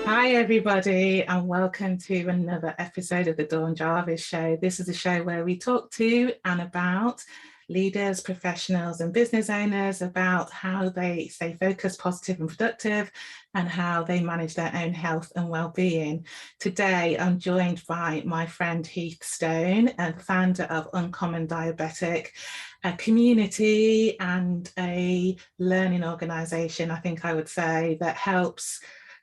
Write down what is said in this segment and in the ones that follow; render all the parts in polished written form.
Hi, everybody, and welcome to another episode of the Dawn Jarvis Show. This is a show where we talk to and about leaders, professionals, and business owners about how they stay focused, positive, and productive, and how they manage their own health and well-being. Today, I'm joined by my friend Heath Stone, a founder of Uncommon Diabetic, a community and a learning organisation, I think I would say, that helps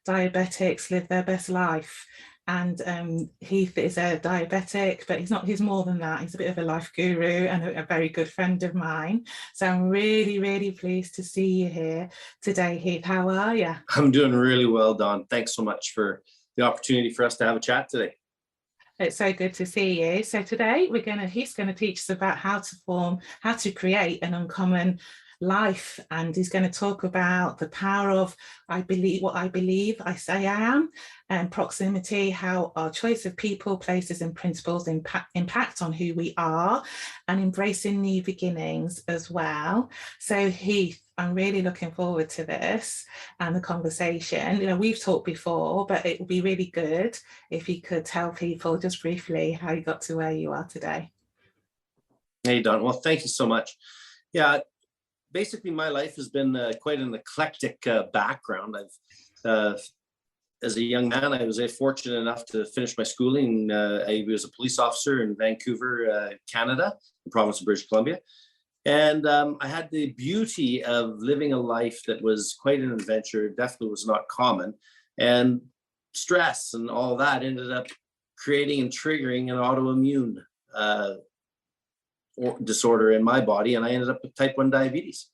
diabetics live their best life. And Heath is a diabetic, but he's more than that. He's a bit of a life guru and a very good friend of mine. So I'm really, really pleased to see you here today, Heath. How are you? I'm doing really well, Dawn. Thanks so much for the opportunity for us to have a chat today. It's so good to see you. So today Heath's going to teach us about how to create an uncommon life, and he's going to talk about the power of I believe I say I am, and proximity, how our choice of people, places and principles impact on who we are, and embracing new beginnings as well. So Heath, I'm really looking forward to this and the conversation. You know, we've talked before, but it would be really good if you could tell people just briefly how you got to where you are today. Hey, Dawn. Well, thank you so much. Yeah, basically, my life has been quite an eclectic background. As a young man, I was fortunate enough to finish my schooling. I was a police officer in Vancouver, Canada, the province of British Columbia. And I had the beauty of living a life that was quite an adventure, definitely was not common. And stress and all that ended up creating and triggering an autoimmune disorder in my body, and I ended up with type 1 diabetes.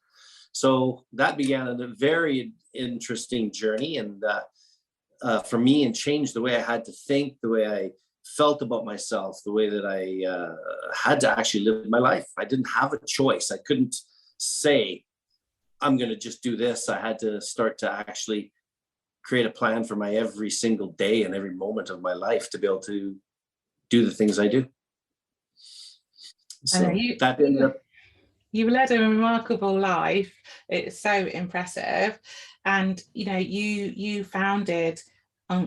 So that began a very interesting journey, and for me, and changed the way I had to think, the way I felt about myself, the way that I had to actually live my life. I didn't have a choice. I couldn't say, I'm going to just do this. I had to start to actually create a plan for my every single day and every moment of my life to be able to do the things I do. So that ended up. You led a remarkable life. It's so impressive. And, you know, you founded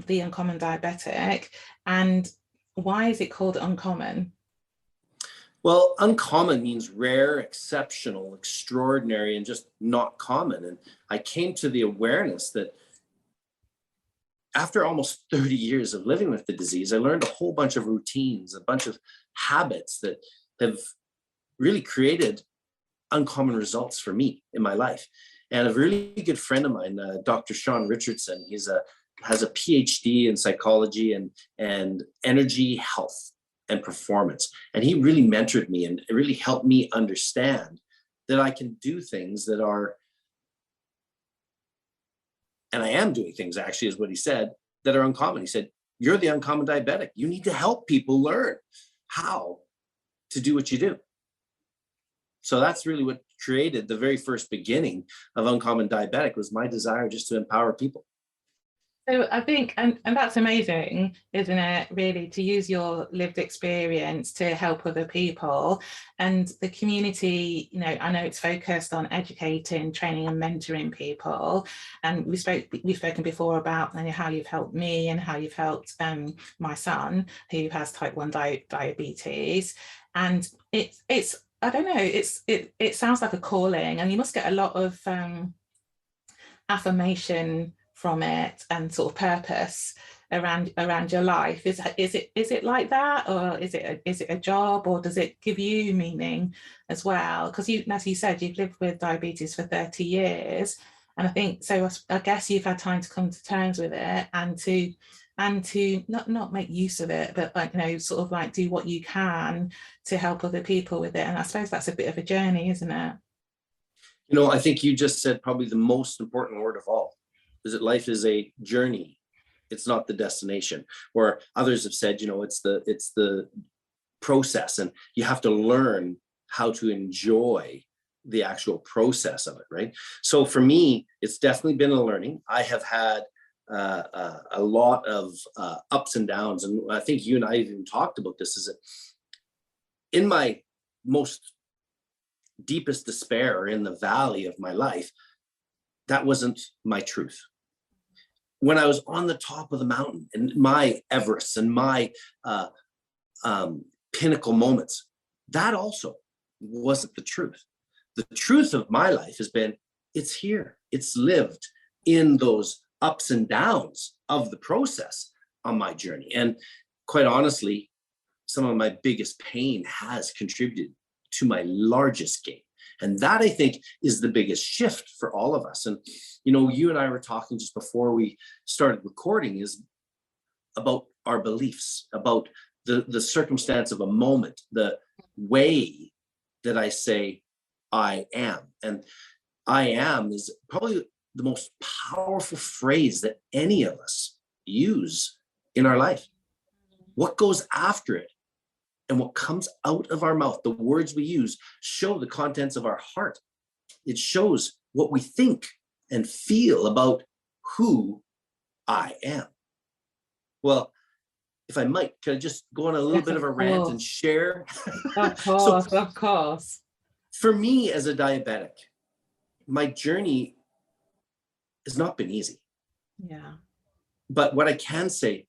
the Uncommon Diabetic. And why is it called Uncommon? Well, uncommon means rare, exceptional, extraordinary, and just not common. And I came to the awareness that after almost 30 years of living with the disease, I learned a whole bunch of routines, a bunch of habits that have really created uncommon results for me in my life. And a really good friend of mine, Dr. Sean Richardson, has a PhD in psychology and energy, health, and performance. And he really mentored me and really helped me understand that I can do things that are, and I am doing things actually, is what he said, that are uncommon. He said, you're the uncommon diabetic. You need to help people learn how to do what you do. So that's really what created the very first beginning of Uncommon Diabetic, was my desire just to empower people. So I think, and that's amazing, isn't it, really, to use your lived experience to help other people. And the community, you know, I know it's focused on educating, training and mentoring people. And we've spoken before about how you've helped me and how you've helped my son who has type 1 diabetes. And it's I don't know, it sounds like a calling, and you must get a lot of affirmation from it and sort of purpose around your life. Is it like that, or is it a job, or does it give you meaning as well? Because as you said, you've lived with diabetes for 30 years, and I think so. I guess you've had time to come to terms with it and to not make use of it, but like, you know, sort of like do what you can to help other people with it. And I suppose that's a bit of a journey, isn't it? You know, I think you just said probably the most important word of all, is that life is a journey. It's not the destination. Or others have said, you know, it's the process, and you have to learn how to enjoy the actual process of it, right? So for me, it's definitely been a learning. I have had a lot of ups and downs. And I think you and I even talked about this, is that in my most deepest despair, in the valley of my life, that wasn't my truth. when I was on the top of the mountain and my Everest and my pinnacle moments, that also wasn't the truth. The truth of my life has been, it's here. It's lived in those ups and downs of the process on my journey. And quite honestly, some of my biggest pain has contributed to my largest gain. And that, I think, is the biggest shift for all of us. And, you know, you and I were talking just before we started recording is about our beliefs, about the circumstance of a moment, the way that I say I am. And I am is probably the most powerful phrase that any of us use in our life. What goes after it and what comes out of our mouth, the words we use, show the contents of our heart. It shows what we think and feel about who I am. Well, if I might, can I just go on a little bit of a rant and share? Of course, of course. For me as a diabetic, my journey has not been easy. Yeah. But what I can say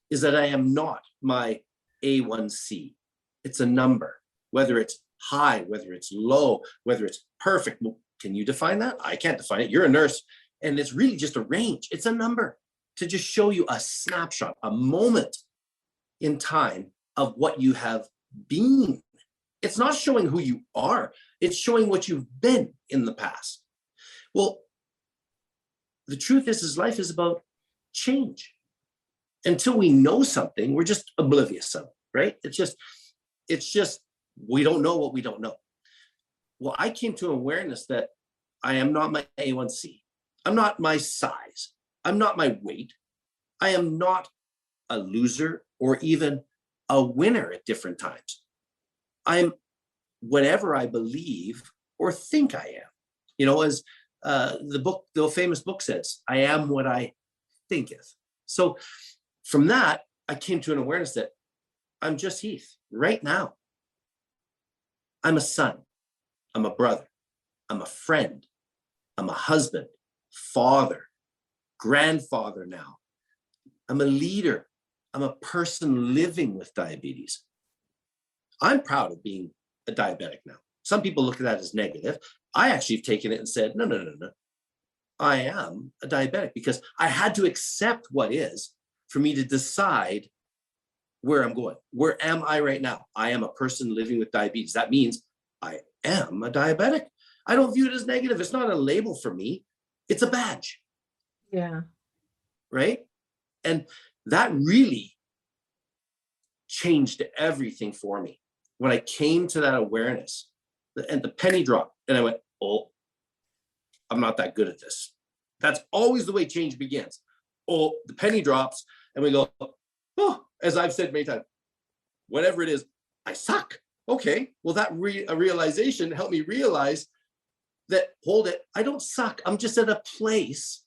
is that I am not my A1C. It's a number, whether it's high, whether it's low, whether it's perfect. Well, can you define that? I can't define it. You're a nurse. And it's really just a range. It's a number to just show you a snapshot, a moment in time of what you have been. It's not showing who you are. It's showing what you've been in the past. Well, the truth is life is about change. Until we know something, we're just oblivious of it, right? It's just, we don't know what we don't know. Well, I came to awareness that I am not my A1C. I'm not my size. I'm not my weight. I am not a loser or even a winner at different times. I'm whatever I believe or think I am. You know, as the famous book says, I am what I thinketh. So from that, I came to an awareness that I'm just Heath right now. I'm a son. I'm a brother. I'm a friend. I'm a husband, father, grandfather now. I'm a leader. I'm a person living with diabetes. I'm proud of being a diabetic now. Some people look at that as negative. I actually have taken it and said, no. I am a diabetic because I had to accept what is for me to decide where I'm going. Where am I right now? I am a person living with diabetes. That means I am a diabetic. I don't view it as negative. It's not a label for me. It's a badge. Yeah. Right? And that really changed everything for me. When I came to that awareness and the penny dropped and I went, oh, I'm not that good at this. That's always the way change begins. Oh, the penny drops and we go, oh, as I've said many times, whatever it is, I suck. Okay, well, that realization helped me realize that, hold it, I don't suck. I'm just at a place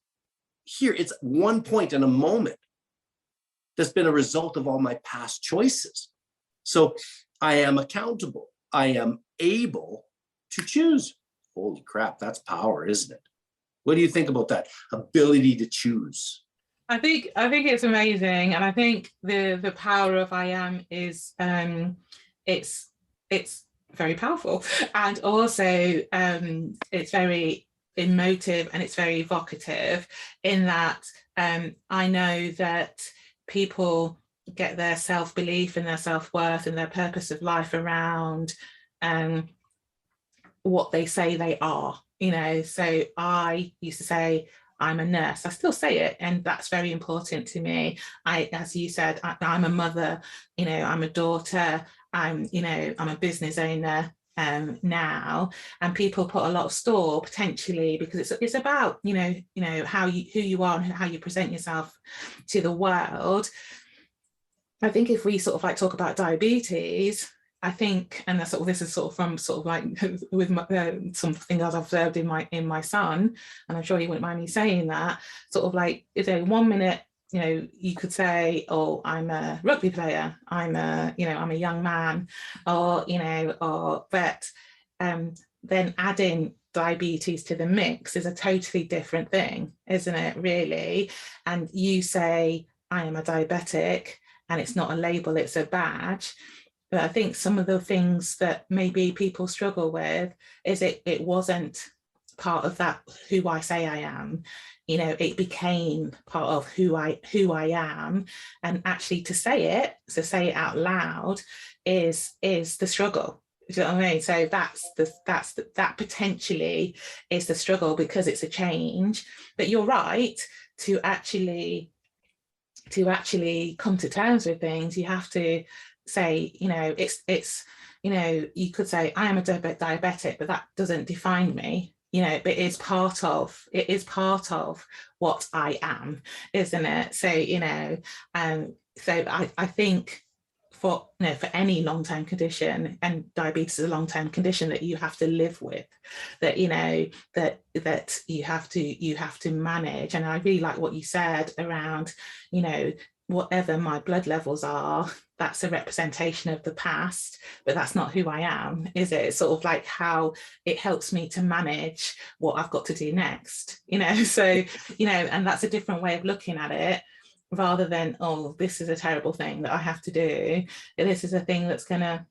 here. It's one point in a moment that's been a result of all my past choices. So I am accountable. I am able to choose. Holy crap, that's power, isn't it? What do you think about that ability to choose? I think it's amazing, and I think the power of I am is it's very powerful, and also it's very emotive and it's very evocative in that I know that people get their self-belief and their self-worth and their purpose of life around what they say they are, you know. So I used to say I'm a nurse. I still say it, and that's very important to me. As you said, I'm a mother, you know, I'm a daughter, I'm a business owner now, and people put a lot of store potentially because it's about who you are and how you present yourself to the world. I think if we sort of like talk about diabetes, I think, and that's this is sort of from sort of like with some things I've observed in my son, and I'm sure he wouldn't mind me saying that, sort of like, is there 1 minute, you know, you could say, oh, I'm a rugby player, I'm a young man, or but then add in diabetes to the mix is a totally different thing, isn't it, really? And you say, I am a diabetic, and it's not a label, it's a badge. But I think some of the things that maybe people struggle with is it wasn't part of that who I say I am. You know, it became part of who I am. And actually to say it out loud is the struggle. Do you know what I mean? So that potentially is the struggle, because it's a change. But you're right, to actually come to terms with things, you have to say, you know, it's you know, you could say I am a diabetic, but that doesn't define me. You know, but it is part of what I am, isn't it? So, you know, so I think for, you know, for any long-term condition, and diabetes is a long-term condition that you have to live with, that, you know, that you have to manage. And I really like what you said around, you know, whatever my blood levels are, that's a representation of the past, but that's not who I am, is it? It's sort of like how it helps me to manage what I've got to do next, you know? So, you know, and that's a different way of looking at it, rather than, oh, this is a terrible thing that I have to do. This is a thing that's going to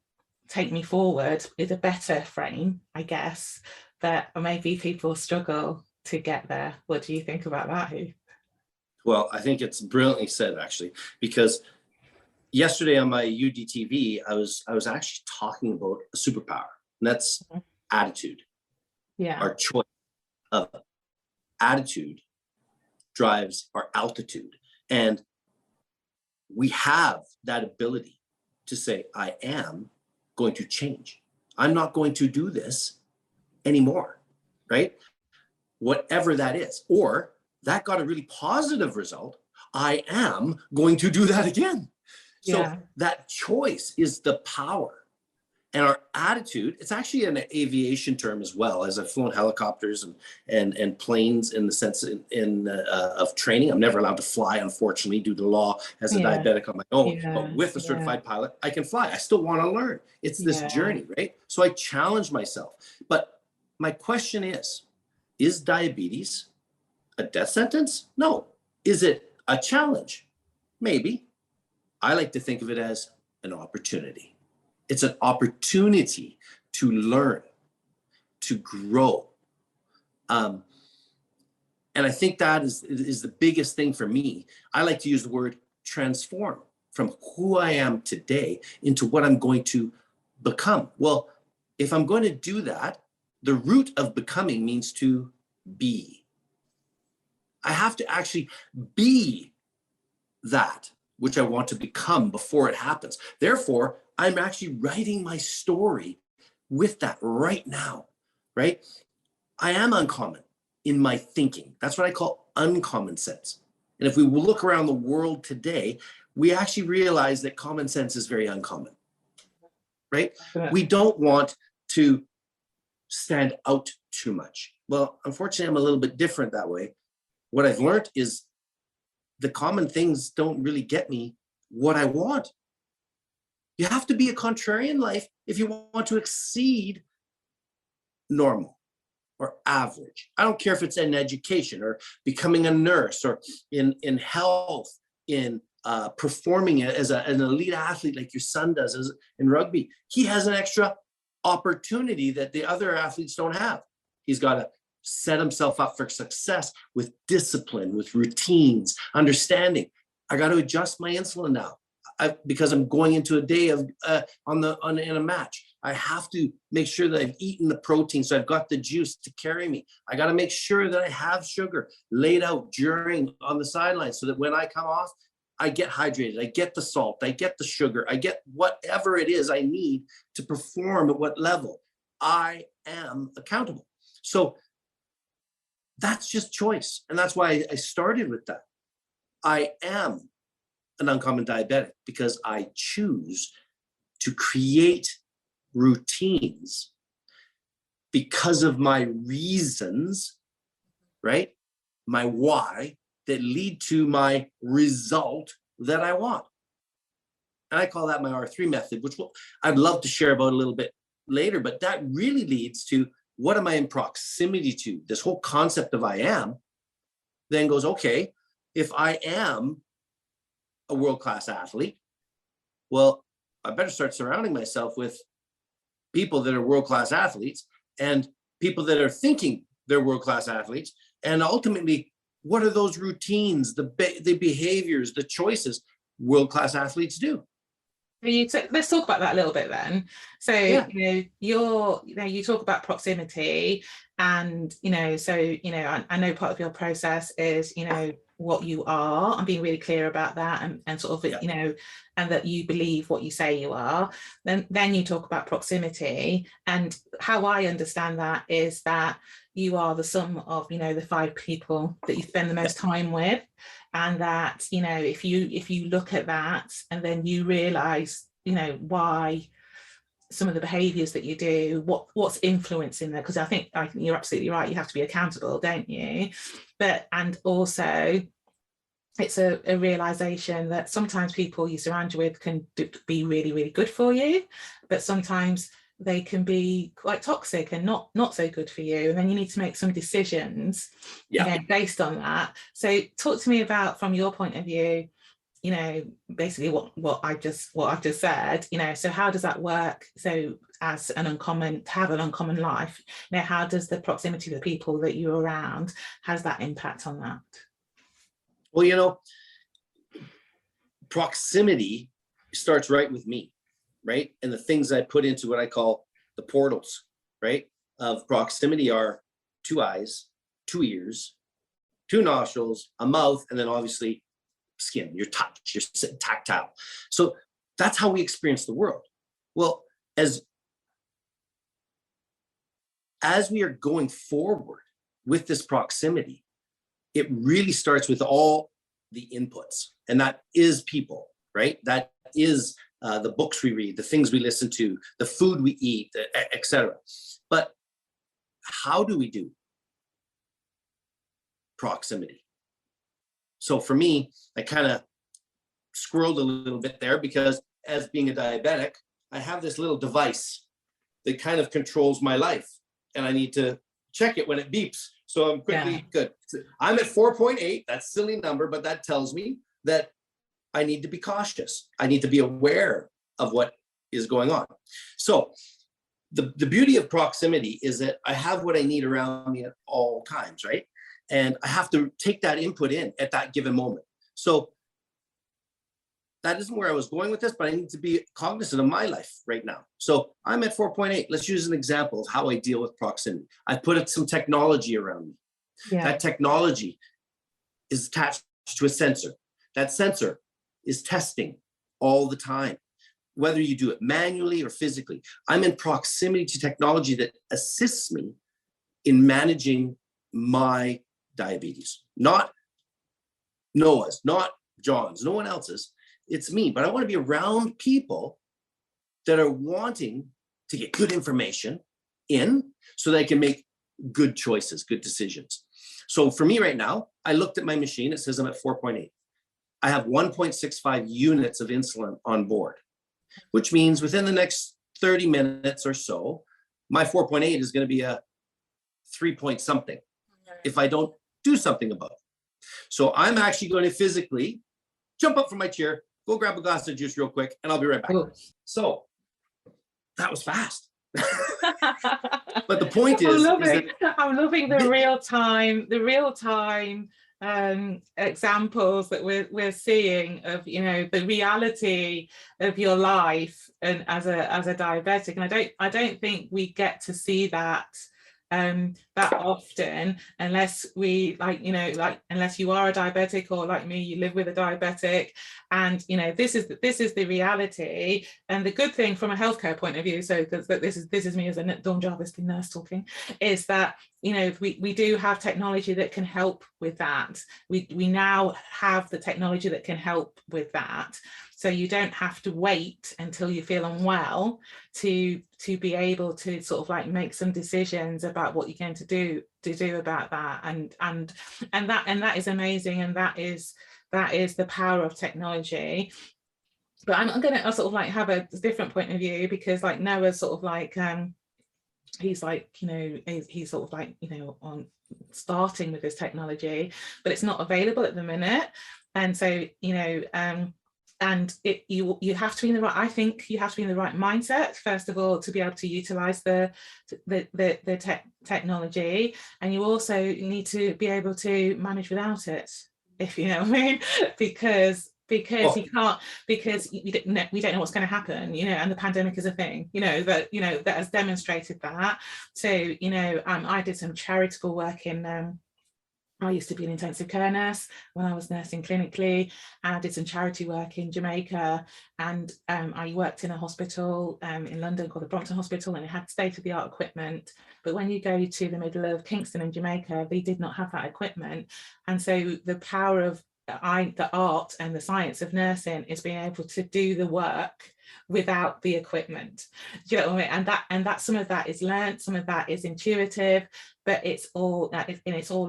take me forward, with a better frame, I guess. But maybe people struggle to get there. What do you think about that, Heath? Well, I think it's brilliantly said, actually, because yesterday on my UDTV, I was actually talking about a superpower, and that's attitude. Yeah. Our choice of attitude drives our altitude. And we have that ability to say, I am going to change. I'm not going to do this anymore, right? Whatever that is. Or that got a really positive result. I am going to do that again. So that choice is the power. And our attitude, it's actually an aviation term as well, as I've flown helicopters and planes, in the sense of training. I'm never allowed to fly, unfortunately, due to law, as a diabetic on my own. But with a certified pilot, I can fly. I still want to learn. It's this journey, right? So I challenge myself. But my question is diabetes a death sentence? No. Is it a challenge? Maybe. I like to think of it as an opportunity. It's an opportunity to learn, to grow. And I think that is the biggest thing for me. I like to use the word transform, from who I am today into what I'm going to become. Well, if I'm going to do that, the root of becoming means to be. I have to actually be that which I want to become before it happens. Therefore, I'm actually writing my story with that right now, right? I am uncommon in my thinking. That's what I call uncommon sense. And if we look around the world today, we actually realize that common sense is very uncommon, right? We don't want to stand out too much. Well, unfortunately, I'm a little bit different that way. What I've learned is the common things don't really get me what I want. You have to be a contrarian in life if you want to exceed normal or average. I don't care if it's in education or becoming a nurse or in health, in performing as an elite athlete like your son does in rugby. He has an extra opportunity that the other athletes don't have. He's got to set himself up for success with discipline, with routines, understanding. I got to adjust my insulin now because I'm going into a day of in a match. I have to make sure that I've eaten the protein, so I've got the juice to carry me. I got to make sure that I have sugar laid out on the sidelines, so that when I come off, I get hydrated, I get the salt, I get the sugar, I get whatever it is I need to perform at what level. I am accountable. So that's just choice. And that's why I started with that. I am an uncommon diabetic because I choose to create routines because of my reasons, right? My why, that lead to my result that I want. And I call that my R3 method, which I'd love to share about a little bit later, but that really leads to what am I in proximity to? This whole concept of I am then goes, okay, if I am a world-class athlete, well, I better start surrounding myself with people that are world-class athletes and people that are thinking they're world-class athletes. And ultimately, what are those routines, the behaviors, the choices world-class athletes do? Let's talk about that a little bit then. So, Yeah. you talk about proximity, and, I know part of your process is, what you are, and being really clear about that, and sort of, Yeah. and that you believe what you say you are. Then you talk about proximity, and how I understand that is that you are the sum of, the 5 people that you spend the most time with. And that, if you look at that and then you realize, why some of the behaviors that you do, what's influencing that, because I think you're absolutely right, you have to be accountable, don't you? And also it's a realization that sometimes people you surround you with can be really, really good for you, but sometimes they can be quite toxic and not so good for you, and then you need to make some decisions based on that. So talk to me about, from your point of view, basically what I've just said, so how does that work? So as to have an uncommon life, how does the proximity to the people that you're around, has that impact on that? Well, proximity starts right with me, right? And the things I put into what I call the portals, right, of proximity are 2 eyes, 2 ears, 2 nostrils, a mouth, and then obviously skin, your touch, your tactile. So that's how we experience the world. Well, as we are going forward with this proximity, it really starts with all the inputs, and that is people, right? That is the books we read, the things we listen to, the food we eat, etc. But how do we do proximity? So for me, I kind of squirreled a little bit there, because as being a diabetic, I have this little device that kind of controls my life, and I need to check it when it beeps. So I'm quickly good. I'm at 4.8. That's a silly number, but that tells me that I need to be cautious. I need to be aware of what is going on. So the beauty of proximity is that I have what I need around me at all times, right? And I have to take that input in at that given moment. So that isn't where I was going with this, but I need to be cognizant of my life right now. So I'm at 4.8. Let's use an example of how I deal with proximity. I put some technology around me. That technology is attached to a sensor. That sensor is testing all the time, whether you do it manually or physically. I'm in proximity to technology that assists me in managing my diabetes. Not Noah's, not John's, no one else's. It's me. But I want to be around people that are wanting to get good information in so they can make good choices, good decisions. So for me right now, I looked at my machine. It says I'm at 4.8. I have 1.65 units of insulin on board, which means within the next 30 minutes or so, my 4.8 is going to be a 3 point something if I don't do something about it. So I'm actually going to physically jump up from my chair, go grab a glass of juice real quick, and I'll be right back. Ooh. So that was fast. But the point is, I'm loving the real time examples that we're seeing of the reality of your life and as a diabetic. And I don't think we get to see that that often, unless we unless you are a diabetic, or like me, you live with a diabetic, and this is the reality. And the good thing from a healthcare point of view, so that this is me as a Dawn Jarvis nurse talking, is that we do have technology that can help with that. We now have the technology that can help with that. So you don't have to wait until you feel unwell to be able to sort of like make some decisions about what you're going to do about that. And that is amazing, and that is the power of technology. But I'm going to sort of like have a different point of view, because like Noah's sort of like he's like, you know, he's sort of like, you know, on starting with this technology, but it's not available at the minute. And so, you know, and you have to be in the right, I think you have to be in the right mindset, first of all, to be able to utilize the technology. And you also need to be able to manage without it, if you know what I mean, because you can't, because we don't know what's going to happen, you know, and the pandemic is a thing, you know, that has demonstrated that. So, you know, I did some charitable work in I used to be an intensive care nurse when I was nursing clinically, and I did some charity work in Jamaica, and I worked in a hospital in London called the Brompton Hospital, and it had state-of-the-art equipment. But when you go to the middle of Kingston in Jamaica, they did not have that equipment. And so the power of the art and the science of nursing is being able to do the work without the equipment. Do you know what I mean? And that some of that is learned, some of that is intuitive, but it's all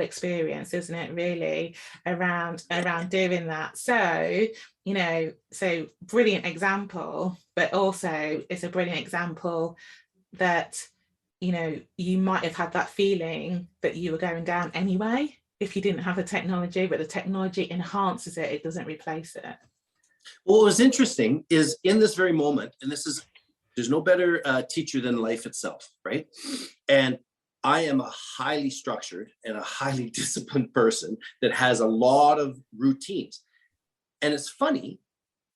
experience, isn't it, really, around doing that. So, you know, so brilliant example, but also it's a brilliant example that, you know, you might have had that feeling that you were going down anyway if you didn't have the technology, but the technology enhances it, it doesn't replace it. Well, what was interesting is in this very moment, and there's no better teacher than life itself, right? And I am a highly structured and a highly disciplined person that has a lot of routines. And it's funny,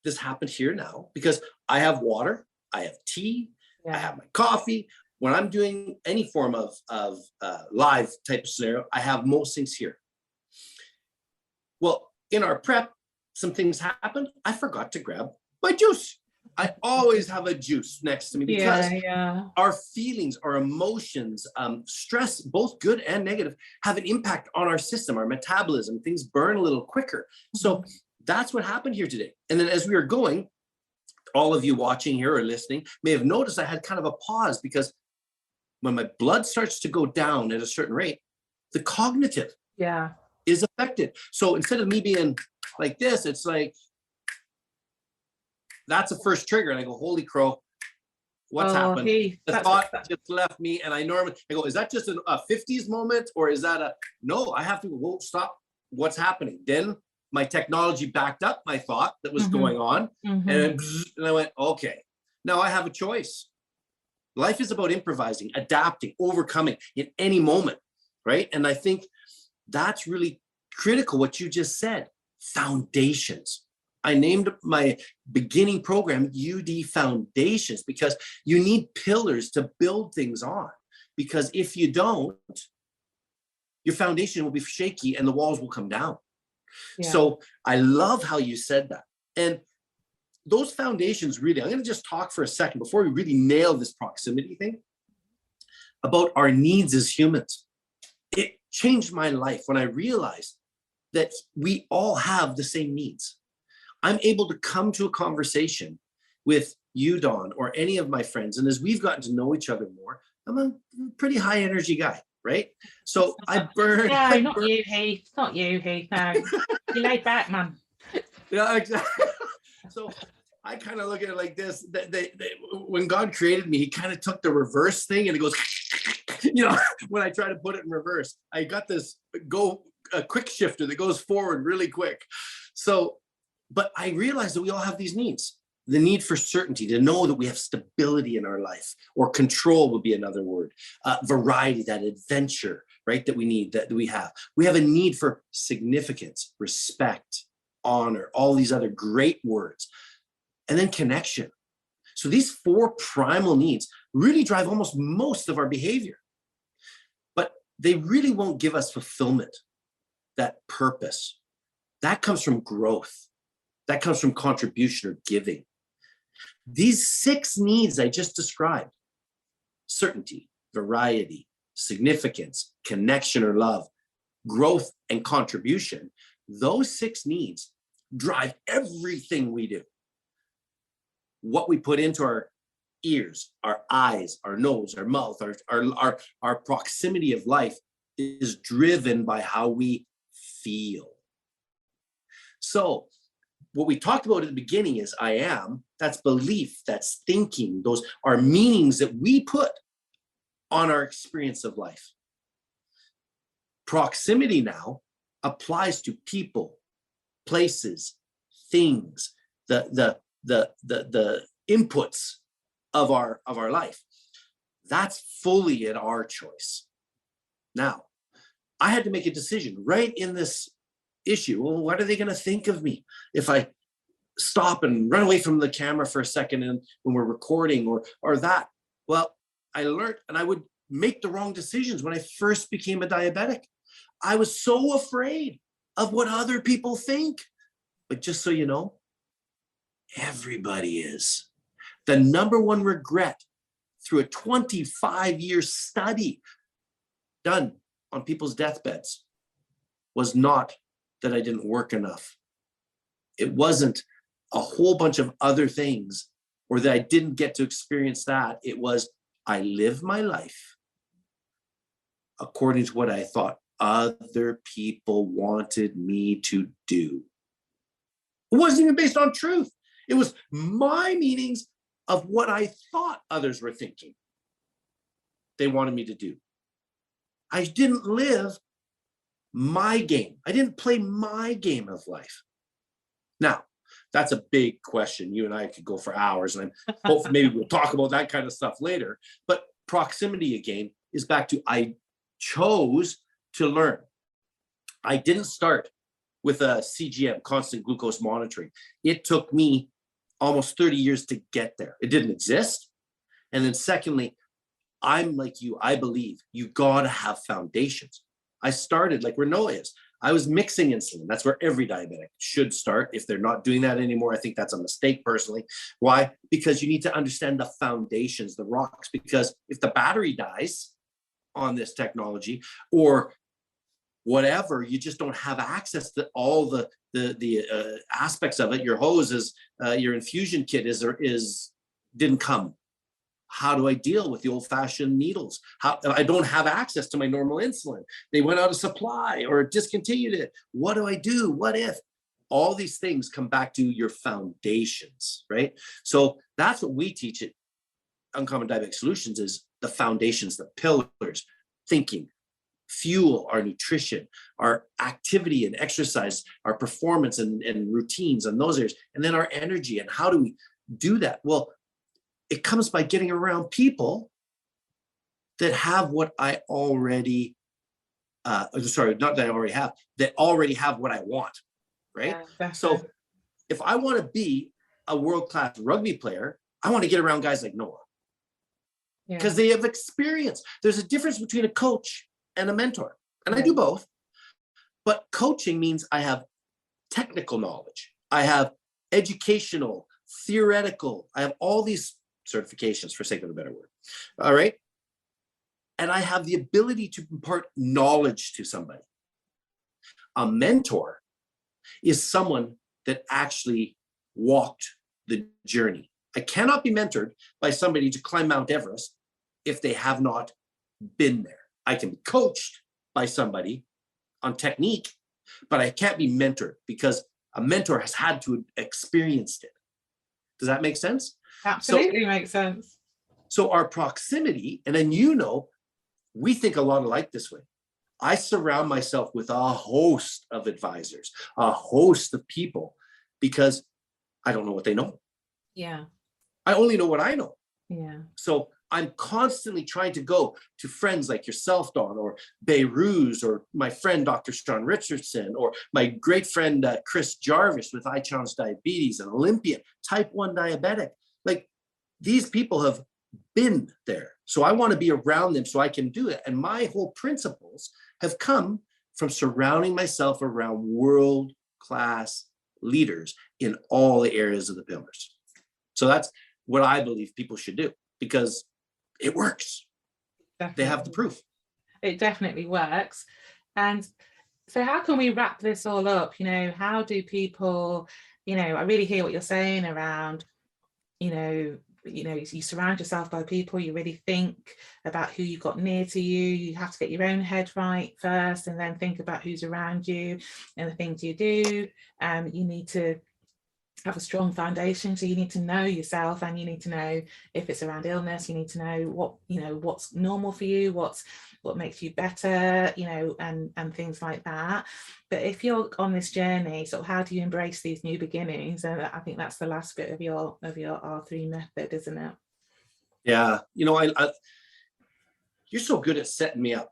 this happened here now, because I have water, I have tea, I have my coffee. When I'm doing any form of live type of scenario, I have most things here. Well, in our prep, some things happened. I forgot to grab my juice. I always have a juice next to me because our feelings, our emotions, stress, both good and negative, have an impact on our system, our metabolism. Things burn a little quicker. So that's what happened here today. And then as we were going, all of you watching here or listening may have noticed I had kind of a pause, because when my blood starts to go down at a certain rate, the cognitive is affected. So instead of me being like this, it's like, that's a first trigger. And I go, holy crow, what's happened? The thought just left me. And I go, is that just a 50s moment? Or is that no, I have to go, stop. What's happening? Then my technology backed up my thought that was going on. And I went, okay, now I have a choice. Life is about improvising, adapting, overcoming in any moment, right? And I think that's really critical, what you just said, foundations. I named my beginning program UD Foundations, because you need pillars to build things on. Because if you don't, your foundation will be shaky and the walls will come down. So I love how you said that. And those foundations, really, I'm going to just talk for a second before we really nail this proximity thing about our needs as humans. It changed my life when I realized that we all have the same needs. I'm able to come to a conversation with you, Dawn, or any of my friends. And as we've gotten to know each other more, I'm a pretty high energy guy, right? So I burn. No, not you, Heath. Not you, Heath. No, you laid back, man. Yeah, exactly. So I kind of look at it like this. When God created me, he kind of took the reverse thing and it goes, you know, when I try to put it in reverse, I got this a quick shifter that goes forward really quick. So, but I realized that we all have these needs. The need for certainty, to know that we have stability in our life, or control would be another word. Variety, that adventure, right, that we need, that we have. We have a need for significance, respect, honor, all these other great words. And then connection. So these four primal needs really drive almost most of our behavior. But they really won't give us fulfillment, that purpose. That comes from growth. That comes from contribution or giving. These 6 needs I just described, certainty, variety, significance, connection or love, growth and contribution, those 6 needs drive everything we do. What we put into our ears, our eyes, our nose, our mouth, our proximity of life is driven by how we feel. So what we talked about at the beginning is I am, that's belief, that's thinking, those are meanings that we put on our experience of life. Proximity now applies to people, places, things, the inputs of our life. That's fully at our choice. Now, I had to make a decision right in this issue. Well, what are they going to think of me if I stop and run away from the camera for a second and when we're recording or that? Well, I learned, and I would make the wrong decisions when I first became a diabetic. I was so afraid of what other people think. But just so you know, everybody is. The number one regret through a 25-year study done on people's deathbeds was not that I didn't work enough. It wasn't a whole bunch of other things or that I didn't get to experience that. It was I lived my life according to what I thought other people wanted me to do. It wasn't even based on truth. It was my meanings of what I thought others were thinking they wanted me to do. I didn't live my game. I didn't play my game of life. Now, that's a big question. You and I could go for hours, and hopefully maybe we'll talk about that kind of stuff later. But proximity again is back to I chose to learn. I didn't start with a CGM, constant glucose monitoring. It took me almost 30 years to get there. It didn't exist. And then secondly, I'm like you, I believe you gotta have foundations. I started like Renault is. I was mixing insulin. That's where every diabetic should start. If they're not doing that anymore, I think that's a mistake personally. Why? Because you need to understand the foundations, the rocks, because if the battery dies on this technology or whatever, you just don't have access to all the aspects of it. Your hose is, your infusion kit didn't come. How do I deal with the old-fashioned needles? I don't have access to my normal insulin. They went out of supply or discontinued it. What do I do? What if? All these things come back to your foundations, right? So that's what we teach at Uncommon Diabetic Solutions is the foundations, the pillars, thinking, fuel, our nutrition, our activity and exercise, our performance and routines and those areas, and then our energy. And how do we do that? Well, it comes by getting around people that have what I already, not that I already have, that already have what I want, right? Yeah, so if I want to be a world-class rugby player, I want to get around guys like Noah because they have experience. There's a difference between a coach and a mentor, and I do both. But coaching means I have technical knowledge. I have educational, theoretical. I have all these certifications, for sake of a better word. All right. And I have the ability to impart knowledge to somebody. A mentor is someone that actually walked the journey. I cannot be mentored by somebody to climb Mount Everest if they have not been there. I can be coached by somebody on technique, but I can't be mentored because a mentor has had to have experienced it. Does that make sense? Absolutely makes sense. So our proximity, and then we think a lot alike this way. I surround myself with a host of advisors, a host of people, because I don't know what they know. Yeah. I only know what I know. Yeah. So I'm constantly trying to go to friends like yourself, Dawn, or Beirut, or my friend, Dr. Sean Richardson, or my great friend, Chris Jarvis with Uncommmon Diabetes, an Olympian, type 1 diabetic. Like these people have been there. So I want to be around them so I can do it. And my whole principles have come from surrounding myself around world-class leaders in all the areas of the pillars. So that's what I believe people should do because it works. Definitely. They have the proof. It definitely works. And so how can we wrap this all up? How do people, I really hear what you're saying around, you surround yourself by people, you really think about who you got near to you. You have to get your own head right first and then think about who's around you and the things you do. You need to have a strong foundation. So you need to know yourself, and you need to know if it's around illness. You need to know what, you know, what's normal for you, what makes you better, you know, and things like that. But if you're on this journey, sort of how do you embrace these new beginnings? And I think that's the last bit of your R3 method, isn't it? Yeah, you know, I you're so good at setting me up.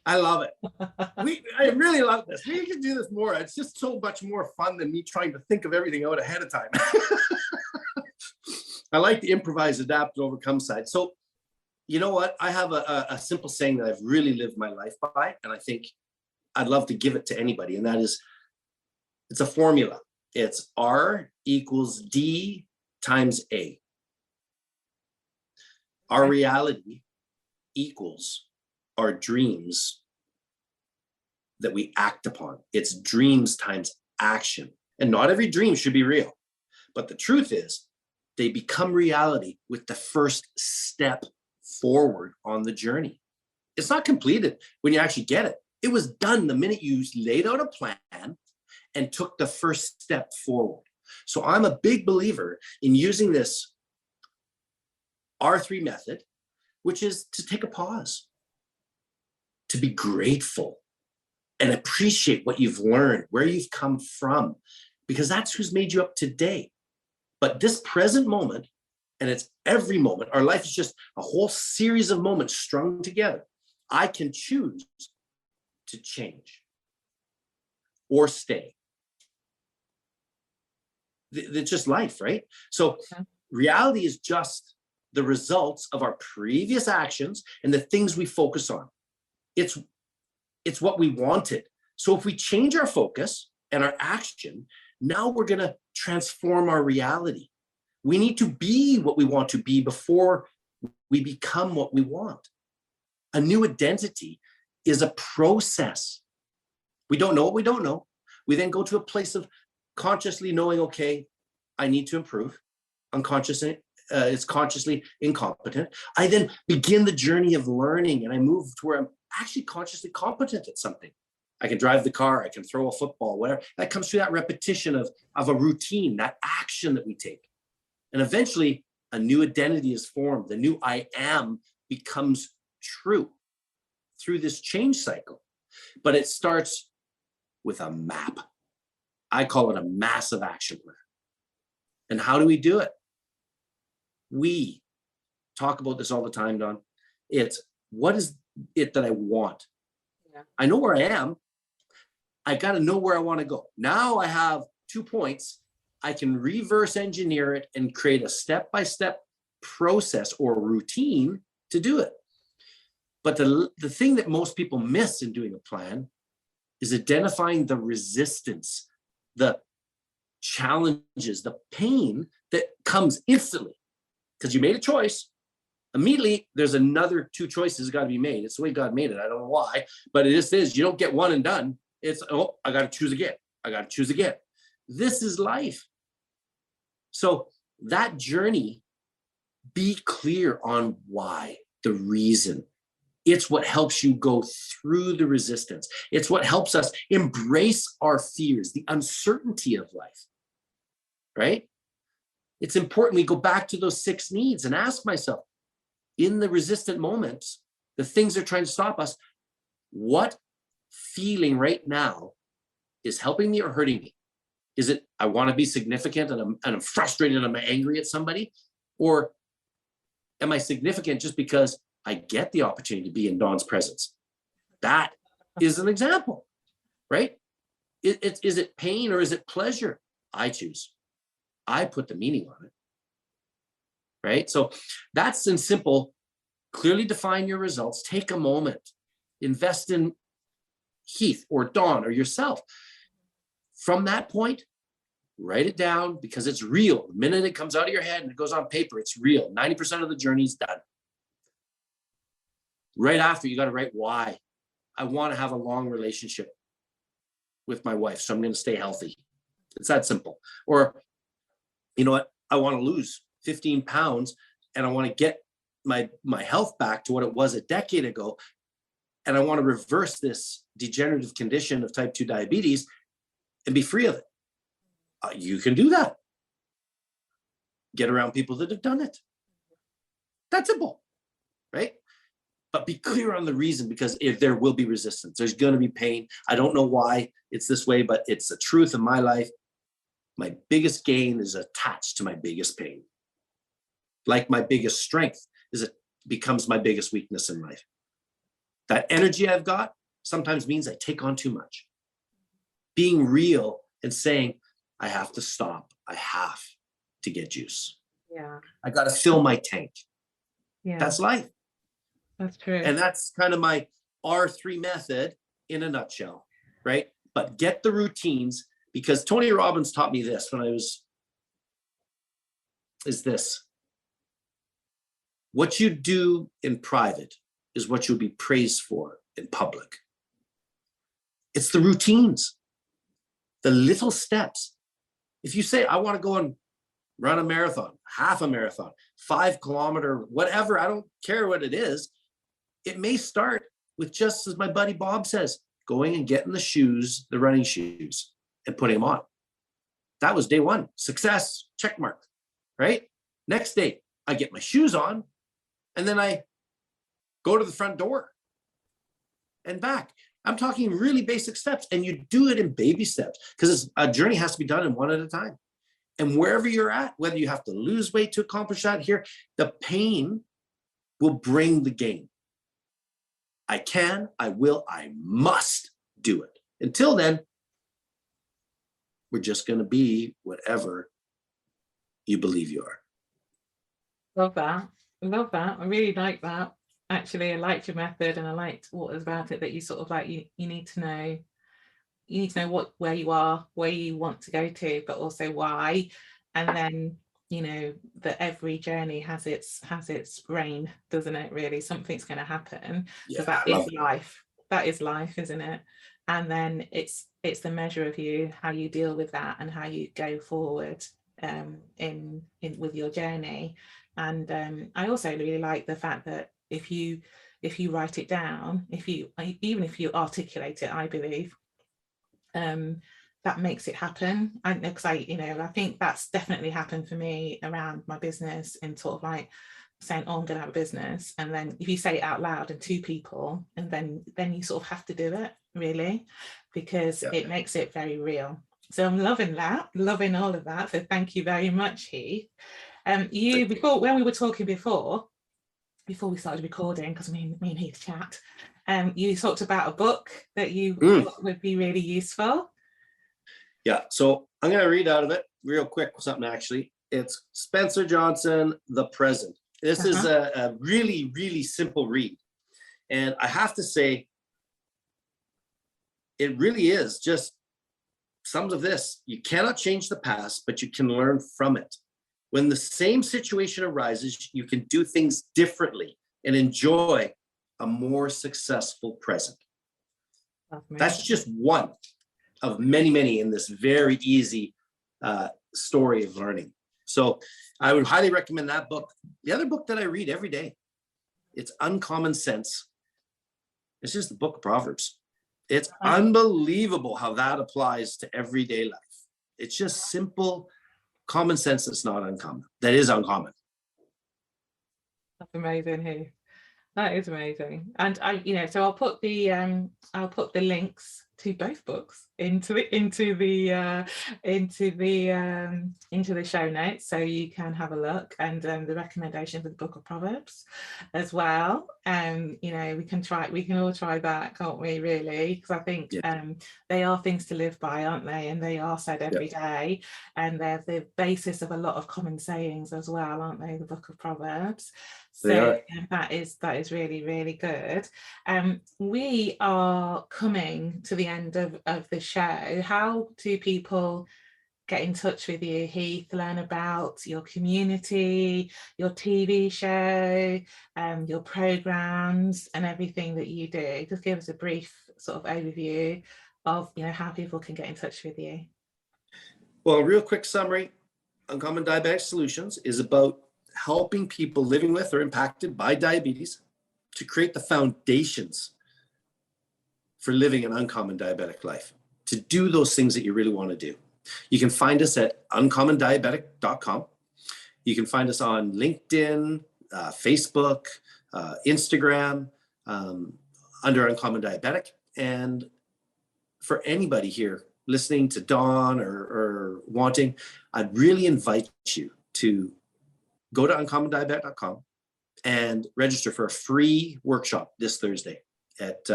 I love it. I really love this. We can do this more. It's just so much more fun than me trying to think of everything out ahead of time. I like the improvise, adapt, and overcome side. So, you know what? I have a simple saying that I've really lived my life by, and I think I'd love to give it to anybody. And that is, it's a formula. It's R equals D times A. Our reality equals our dreams that we act upon. It's dreams times action. And not every dream should be real. But the truth is, they become reality with the first step forward on the journey. It's not completed when you actually get it. It was done the minute you laid out a plan and took the first step forward. So I'm a big believer in using this R3 method, which is to take a pause, to be grateful and appreciate what you've learned, where you've come from, because that's who's made you up today. But this present moment, and it's every moment, our life is just a whole series of moments strung together. I can choose to change or stay. It's just life, right? So reality is just the results of our previous actions and the things we focus on. It's what we wanted. So if we change our focus and our action, now we're going to transform our reality. We need to be what we want to be before we become what we want. A new identity is a process. We don't know what we don't know. We then go to a place of consciously knowing, okay, I need to improve. Unconsciously, it's consciously incompetent. I then begin the journey of learning, and I move to where I'm actually consciously competent at something. I can drive the car, I can throw a football, whatever. That comes through that repetition of a routine, that action that we take. And eventually, a new identity is formed. The new I am becomes true through this change cycle. But it starts with a map. I call it a massive action plan. And how do we do it? We talk about this all the time, Don. It's what is it that I want? Yeah. I know where I am. I got to know where I want to go. Now I have 2 points. I can reverse engineer it and create a step-by-step process or routine to do it. But the thing that most people miss in doing a plan is identifying the resistance, the challenges, the pain that comes instantly. Because you made a choice. Immediately, there's another 2 choices that got to be made. It's the way God made it. I don't know why, but it just is. You don't get one and done. It's, oh, I got to choose again. I got to choose again. This is life. So that journey, be clear on why, the reason. It's what helps you go through the resistance. It's what helps us embrace our fears, the uncertainty of life, right? It's important we go back to those 6 needs and ask myself, in the resistant moments, the things that are trying to stop us, what feeling right now is helping me or hurting me? Is it, I want to be significant and I'm frustrated and I'm angry at somebody? Or am I significant just because I get the opportunity to be in Dawn's presence? That is an example, right? Is it pain or is it pleasure? I choose. I put the meaning on it, right? So that's in simple. Clearly define your results. Take a moment. Invest in Heath or Dawn or yourself. From that point, write it down because it's real. The minute it comes out of your head and it goes on paper, it's real. 90% of the journey is done. Right after, you got to write why. I want to have a long relationship with my wife, so I'm going to stay healthy. It's that simple. Or, you know what? I want to lose 15 pounds and I want to get my health back to what it was a decade ago. And I want to reverse this degenerative condition of type 2 diabetes and be free of it. You can do that. get around people that have done it. That's simple, right? But be clear on the reason, because if there will be resistance, there's going to be pain. I don't know why it's this way, but it's the truth of my life. My biggest gain is attached to my biggest pain. Like my biggest strength becomes my biggest weakness in life. That energy I've got sometimes means I take on too much. Being real and saying, I have to stop. I have to get juice. Yeah. I got to fill my tank. Yeah. That's life. That's true. And that's kind of my R3 method in a nutshell, right? But get the routines, because Tony Robbins taught me this when I was, is this. What you do in private is what you'll be praised for in public. It's the routines, the little steps. If you say, I want to go and run a marathon, half a marathon, 5 kilometer, whatever, I don't care what it is. It may start with, just as my buddy Bob says, going and getting the shoes, the running shoes, and putting them on. That was day 1. Success, check mark, right? Next day, I get my shoes on, and then I go to the front door and back. I'm talking really basic steps, and you do it in baby steps, because a journey has to be done in one at a time. And wherever you're at, whether you have to lose weight to accomplish that here, the pain will bring the gain. I can, I will, I must do it. Until then, we're just going to be whatever you believe you are. Love that. Love that. I really like that. Actually, I liked your method, and I liked what was about it that you sort of like, you need to know. You need to know where you are, where you want to go to, but also why. And then, you know, that every journey has its rain, doesn't it? Really, something's going to happen, because that is life. That is life, isn't it? And then it's the measure of you, how you deal with that, and how you go forward in with your journey. And I also really like the fact that if you write it down, even if you articulate it, I believe, that makes it happen. And because I think that's definitely happened for me around my business, in sort of like saying, oh, I'm gonna have a business, and then if you say it out loud and 2 people, and then you sort of have to do it, really, because it makes it very real. So I'm loving that, loving all of that. So thank you very much, Heath. When we were talking before we started recording, because me and Heath chat, you talked about a book that you thought would be really useful. Yeah, so I'm going to read out of it real quick, something actually. It's Spencer Johnson, The Present. This is a really, really simple read. And I have to say, it really is just some of this. You cannot change the past, but you can learn from it. When the same situation arises, you can do things differently and enjoy a more successful present. That's just one of many, many in this very easy story of learning. So I would highly recommend that book. The other book that I read every day, it's Uncommon Sense. It's just the book of Proverbs. It's unbelievable how that applies to everyday life. It's just simple common sense that's not uncommon. That is uncommon. That's amazing, Heath. That is amazing. And so I'll put the links to both books into the show notes, so you can have a look, and the recommendation for the Book of Proverbs as well. We can all try that, can't we, really? Because I think they are things to live by, aren't they? And they are said every day, and they're the basis of a lot of common sayings as well, aren't they? The Book of Proverbs. So that is really, really good. We are coming to the end of the show. How do people get in touch with you, Heath, learn about your community, your TV show, your programs, and everything that you do? Just give us a brief sort of overview of how people can get in touch with you. Well, a real quick summary: Uncommon Diabetic Solutions is about helping people living with or impacted by diabetes to create the foundations for living an uncommon diabetic life, to do those things that you really want to do. You can find us at uncommondiabetic.com. You can find us on LinkedIn, Facebook, Instagram, under Uncommon Diabetic. And for anybody here listening to Dawn or wanting, I'd really invite you to go to uncommondiabetic.com and register for a free workshop this Thursday at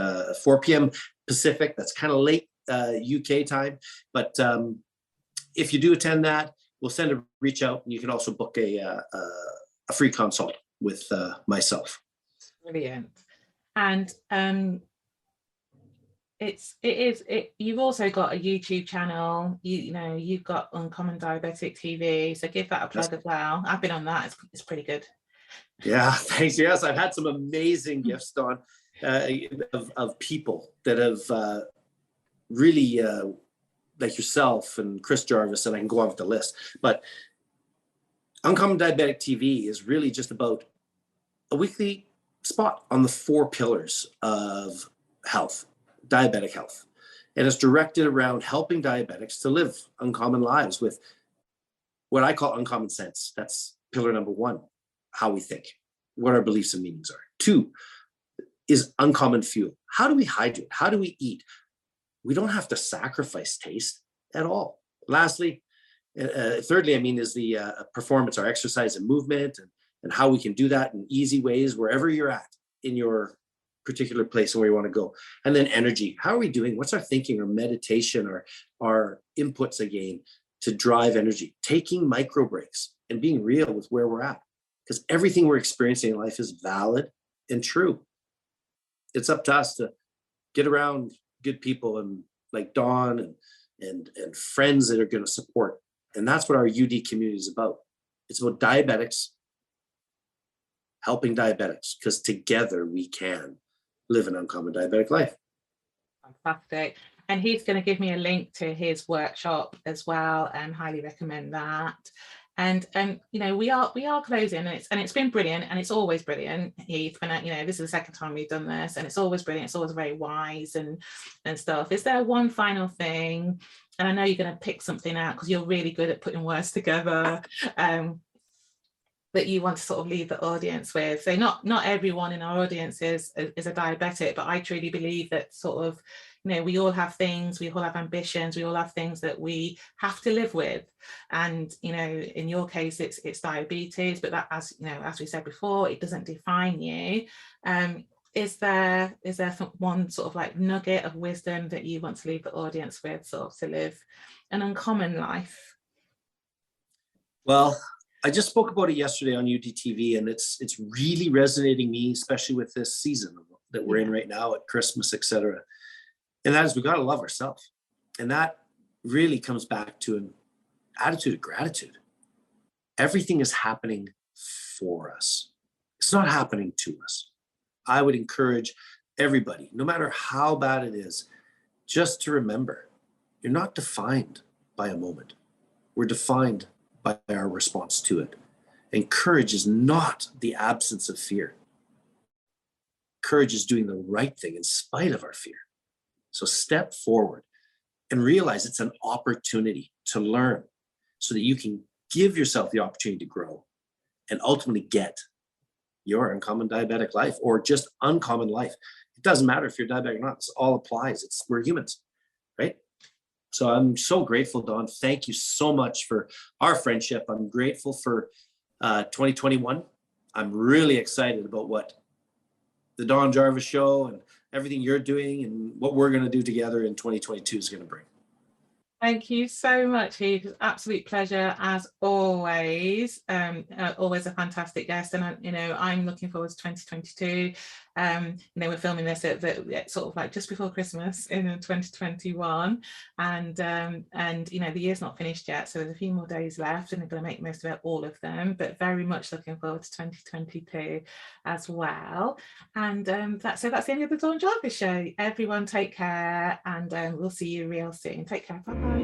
4 p.m. Pacific. That's kind of late UK time. But if you do attend that, we'll send a reach out, and you can also book a free consult with myself. Brilliant. And you've also got a YouTube channel. You've got Uncommon Diabetic TV, so give that a plug as well. I've been on that. It's pretty good. Yeah, thanks. Yes, I've had some amazing gifts, Dawn, of people that have really, like yourself and Chris Jarvis, and I can go on with the list. But Uncommon Diabetic TV is really just about a weekly spot on the 4 pillars of health, diabetic health. And it's directed around helping diabetics to live uncommon lives with what I call uncommon sense. That's pillar number 1, how we think, what our beliefs and meanings are. 2 is uncommon fuel. How do we hydrate? How do we eat? We don't have to sacrifice taste at all. Lastly, thirdly, is the performance, our exercise and movement, and how we can do that in easy ways wherever you're at in your particular place and where you want to go. And then energy. How are we doing? What's our thinking, or meditation, or our inputs again to drive energy? Taking micro breaks and being real with where we're at, because everything we're experiencing in life is valid and true. It's up to us to get around good people and like Dawn and friends that are going to support. And that's what our UD community is about. It's about diabetics helping diabetics, because together we can live an uncommon diabetic life. Fantastic. And he's going to give me a link to his workshop as well, and highly recommend that. And we are closing, and it's been brilliant, and it's always brilliant, Heath. And this is the second time we've done this, and it's always brilliant. It's always very wise and stuff. Is there one final thing? And I know you're going to pick something out because you're really good at putting words together, that you want to sort of leave the audience with. So not everyone in our audience is a diabetic, but I truly believe that sort of, we all have things, we all have ambitions, we all have things that we have to live with. And, in your case, it's diabetes, but that, as we said before, it doesn't define you. Is there one sort of like nugget of wisdom that you want to leave the audience with, sort of to live an uncommon life? Well, I just spoke about it yesterday on UDTV, and it's really resonating me, especially with this season that we're in right now at Christmas, etc. And that is, we got to love ourselves. And that really comes back to an attitude of gratitude. Everything is happening for us. It's not happening to us. I would encourage everybody, no matter how bad it is, just to remember, you're not defined by a moment. We're defined by our response to it. And courage is not the absence of fear. Courage is doing the right thing in spite of our fear. So step forward and realize it's an opportunity to learn, so that you can give yourself the opportunity to grow and ultimately get your uncommon diabetic life, or just uncommon life. It doesn't matter if you're diabetic or not. This all applies. We're humans, right? So I'm so grateful, Dawn. Thank you so much for our friendship. I'm grateful for 2021. I'm really excited about what the Dawn Jarvis Show and everything you're doing and what we're going to do together in 2022 is going to bring. Thank you so much, Heath. It's an absolute pleasure as always. Always a fantastic guest, and I'm looking forward to 2022. We're filming this at sort of like just before Christmas in 2021, and the year's not finished yet, so there's a few more days left, and we're going to make most of it, all of them. But very much looking forward to 2022 as well. And that's the end of the Dawn Jarvis Show. Everyone, take care, and we'll see you real soon. Take care. Bye bye.